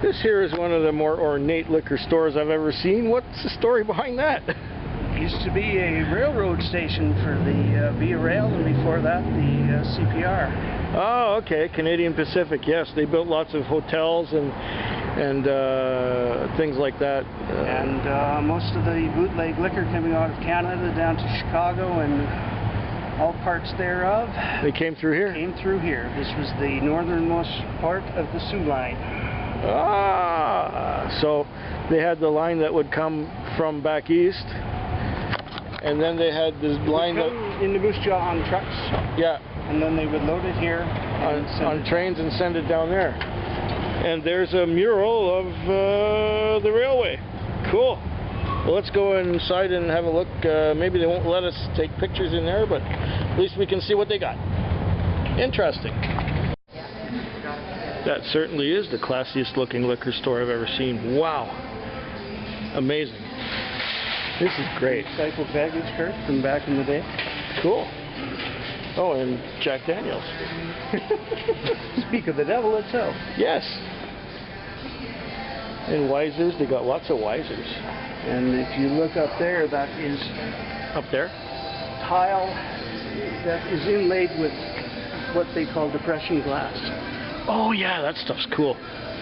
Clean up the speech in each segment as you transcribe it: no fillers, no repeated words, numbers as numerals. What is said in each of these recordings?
This here is one of the more ornate liquor stores I've ever seen. What's the story behind that? Used to be a railroad station for the Via Rail, and before that the CPR. Oh, okay. Canadian Pacific. Yes, they built lots of hotels and things like that. And most of the bootleg liquor coming out of Canada down to Chicago and all parts thereof. They came through here? Came through here. This was the northernmost part of the Soo Line. Ah, so they had the line that would come from back east, and then they had this line that in the Moose Jaw on trucks. Yeah. And then they would load it here on trains and send it down there. And there's a mural of the railway. Cool. Well, let's go inside and have a look. Maybe they won't let us take pictures in there, but at least we can see what they got. Interesting. That certainly is the classiest looking liquor store I've ever seen. Wow. Amazing. This is great. Recycled baggage cart from back in the day. Cool. Oh, and Jack Daniels. Speak of the devil itself. Yes. And Wisers, they got lots of Wisers. And if you look up there, that is up there tile that is inlaid with what they call depression glass. Oh yeah, that stuff's cool.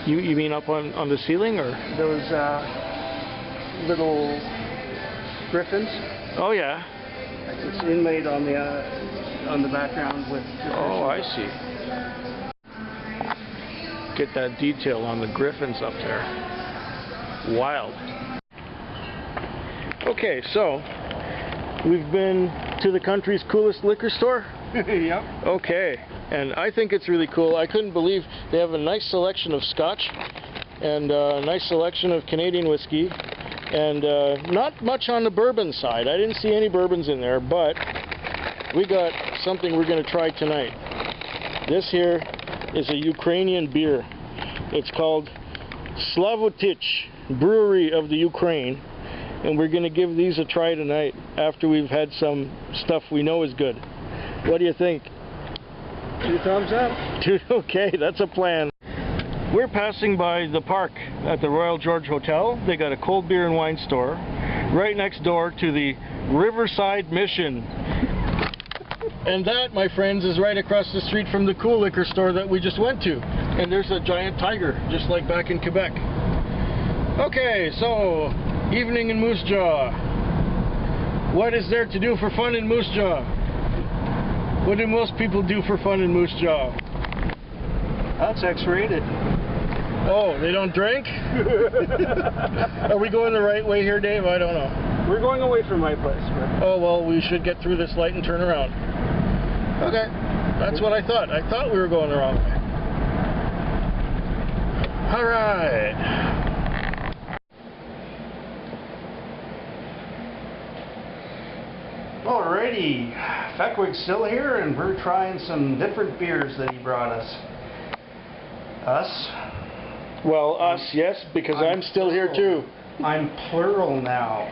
You mean up on the ceiling, or those little griffins? Oh yeah. It's inlaid on the background with. Oh, I see. Get that detail on the griffins up there. Wild. Okay, so we've been to the country's coolest liquor store. Yep. Okay, and I think it's really cool. I couldn't believe they have a nice selection of Scotch and a nice selection of Canadian whiskey, and not much on the bourbon side. I didn't see any bourbons in there, but we got something we're going to try tonight. This here is a Ukrainian beer. It's called Slavotich Brewery of the Ukraine, and we're going to give these a try tonight after we've had some stuff we know is good. What do you think? 2 thumbs up. Okay, that's a plan. We're passing by the park at the Royal George Hotel. They got a cold beer and wine store right next door to the Riverside Mission. And that, my friends, is right across the street from the cool liquor store that we just went to. And there's a giant tiger, just like back in Quebec. Okay, so, evening in Moose Jaw. What is there to do for fun in Moose Jaw? What do most people do for fun in Moose Jaw? That's X-rated. Oh, they don't drink? Are we going the right way here, Dave? I don't know. We're going away from my place. But... Oh, well, we should get through this light and turn around. Okay, that's what I thought. I thought we were going the wrong way. All right. Alrighty, Feckwig's still here, and we're trying some different beers that he brought us. Us? Well, us, yes, because I'm still here too. I'm plural now.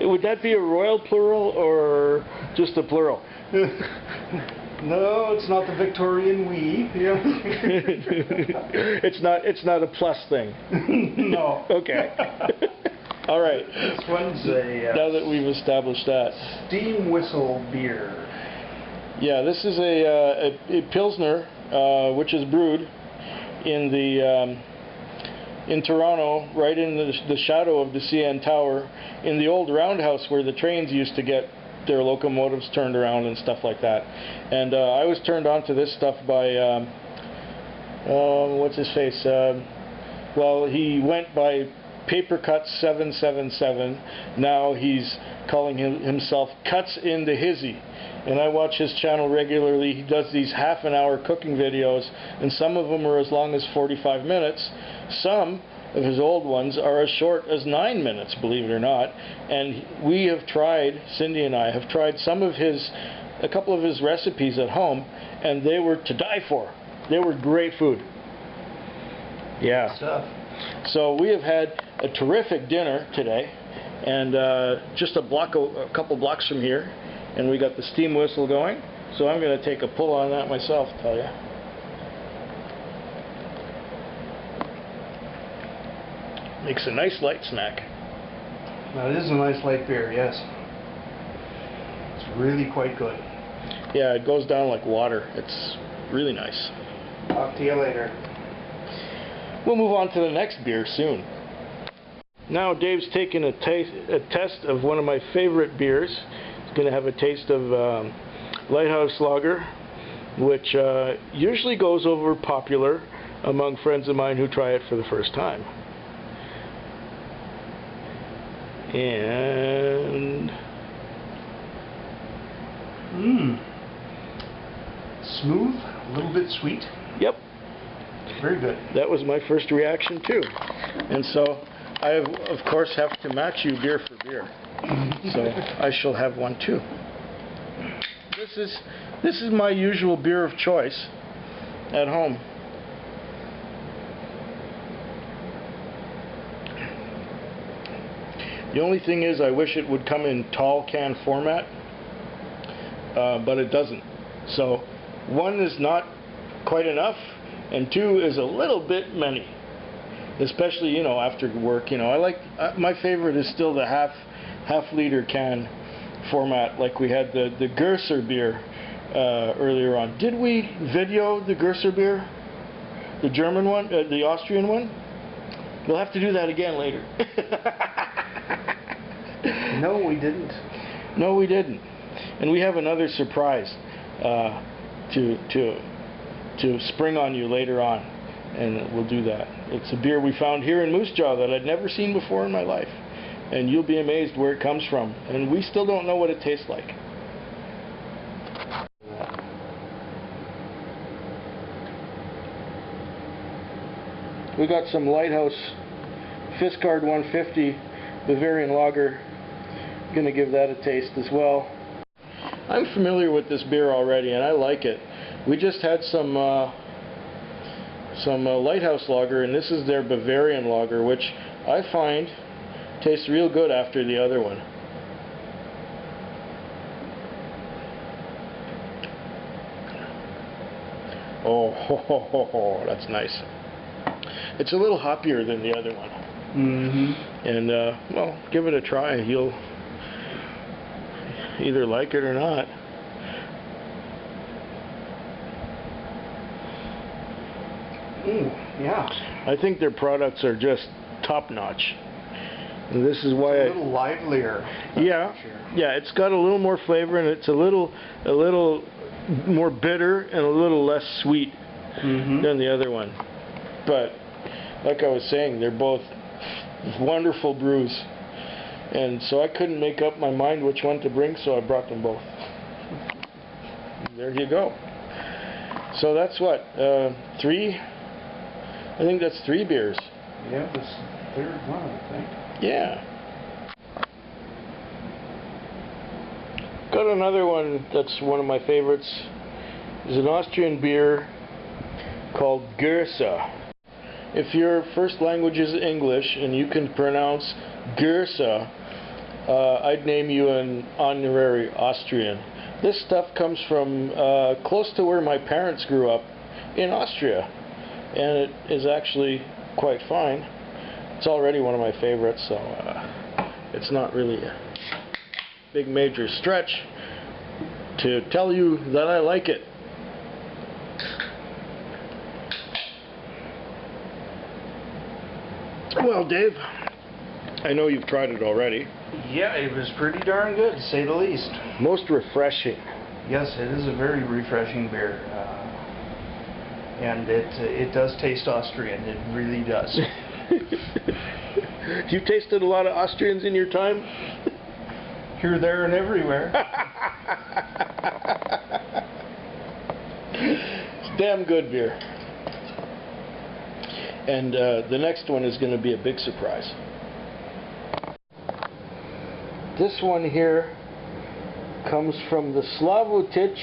Would that be a royal plural or just a plural? No, it's not the Victorian we. Yeah. It's not a plus thing. No. Okay. All right. This one's a now that we've established that. Steam whistle beer. Yeah, this is a Pilsner, which is brewed in in Toronto, right in the shadow of the CN Tower, in the old roundhouse where the trains used to get their locomotives turned around and stuff like that. And I was turned on to this stuff by what's his face? Well, he went by Paper Cuts 777. Now he's calling himself Cuts in the Hizzy, and I watch his channel regularly. He does these half-an-hour cooking videos, and some of them are as long as 45 minutes. Some of his old ones are as short as 9 minutes, believe it or not. And we have tried, Cindy and I have tried a couple of his recipes at home, and they were to die for. They were great food. Yeah. Good stuff. So we have had a terrific dinner today, and just a couple blocks from here, and we got the steam whistle going. So I'm going to take a pull on that myself, tell you. Makes a nice light snack. Now it is a nice light beer, yes. It's really quite good. Yeah, it goes down like water. It's really nice. Talk to you later. We'll move on to the next beer soon. Now Dave's taking a test of one of my favorite beers. He's going to have a taste of Lighthouse Lager, which usually goes over popular among friends of mine who try it for the first time. And smooth, a little bit sweet. Yep. Very good. That was my first reaction too. And so I of course have to match you beer for beer. So I shall have one too. This is my usual beer of choice at home. The only thing is I wish it would come in tall can format, but it doesn't. So one is not quite enough, and two is a little bit many. Especially, you know, after work. You know, I like my favorite is still the half liter can format, like we had the Gerser beer earlier on. Did we video the Gerser beer? The German one, the Austrian one? We'll have to do that again later. No, we didn't. No, we didn't. And we have another surprise to spring on you later on, and we'll do that. It's a beer we found here in Moose Jaw that I'd never seen before in my life, and you'll be amazed where it comes from. And we still don't know what it tastes like. We got some Lighthouse Fiskard 150 Bavarian Lager. Gonna give that a taste as well. I'm familiar with this beer already, and I like it. We just had some Lighthouse Lager, and this is their Bavarian Lager, which I find tastes real good after the other one. Oh, ho, ho, ho, ho, that's nice. It's a little hoppier than the other one. Mm-hmm. And, well, give it a try. You'll either like it or not. Yeah. I think their products are just top-notch. And this is why it's a little livelier. Yeah, yeah. It's got a little more flavor, and it's a little more bitter and a little less sweet than the other one. But like I was saying, they're both wonderful brews, and so I couldn't make up my mind which one to bring, so I brought them both. There you go. So that's what, 3? I think that's 3 beers. Yeah, this third one, I think. Yeah. Got another one that's one of my favorites. It's an Austrian beer called Gersa. If your first language is English and you can pronounce Gersa, I'd name you an honorary Austrian. This stuff comes from close to where my parents grew up in Austria, and it is actually quite fine. It's already one of my favorites, so it's not really a big major stretch to tell you that I like it. Well, Dave, I know you've tried it already. Yeah, it was pretty darn good, to say the least. Most refreshing. Yes, it is a very refreshing beer. And it does taste Austrian. It really does. You tasted a lot of Austrians in your time? Here, there, and everywhere. It's damn good beer. And the next one is going to be a big surprise. This one here comes from the Slavutich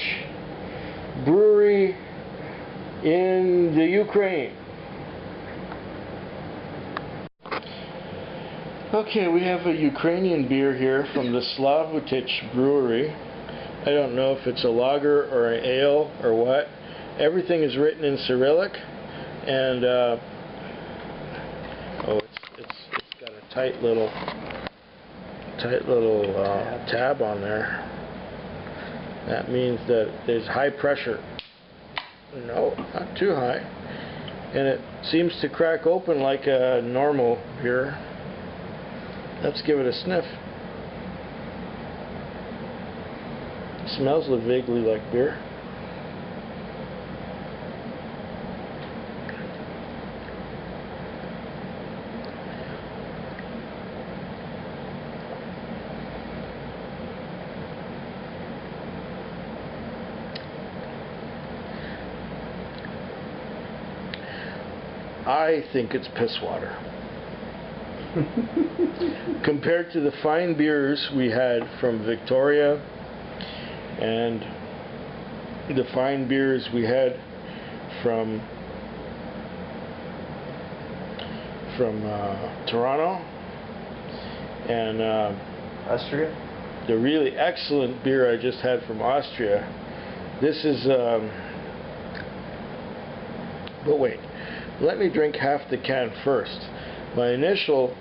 Brewery in the Ukraine. Okay, we have a Ukrainian beer here from the Slavutich Brewery. I don't know if it's a lager or an ale or what. Everything is written in Cyrillic, and tight little tab on there. That means that there's high pressure. No, not too high. And it seems to crack open like a normal beer. Let's give it a sniff. It smells vaguely like beer. I think it's piss water. Compared to the fine beers we had from Victoria and the fine beers we had from Toronto and Austria? the really excellent beer I just had from Austria. This is but wait, let me drink half the can first. My initial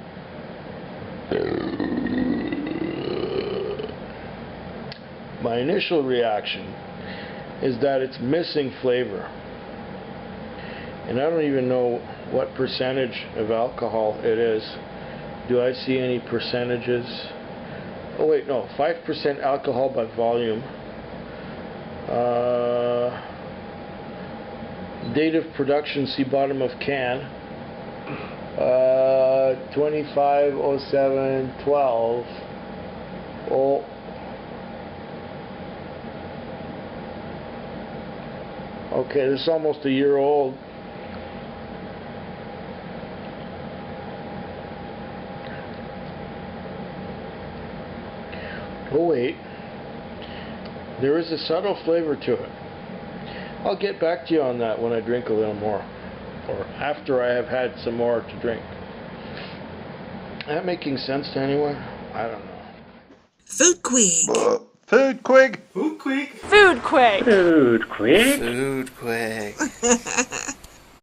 reaction is that it's missing flavor. And I don't even know what percentage of alcohol it is. Do I see any percentages? Oh wait, no, 5% alcohol by volume. Date of production, see bottom of can. 25/07/12. Oh. Okay, this is almost a year old. Oh wait, there is a subtle flavor to it. I'll get back to you on that when I drink a little more, or after I have had some more to drink. Is that making sense to anyone? I don't know. Food Quig. Food Quig. Food Quig. Food Quig. Food Quig. Food Quig.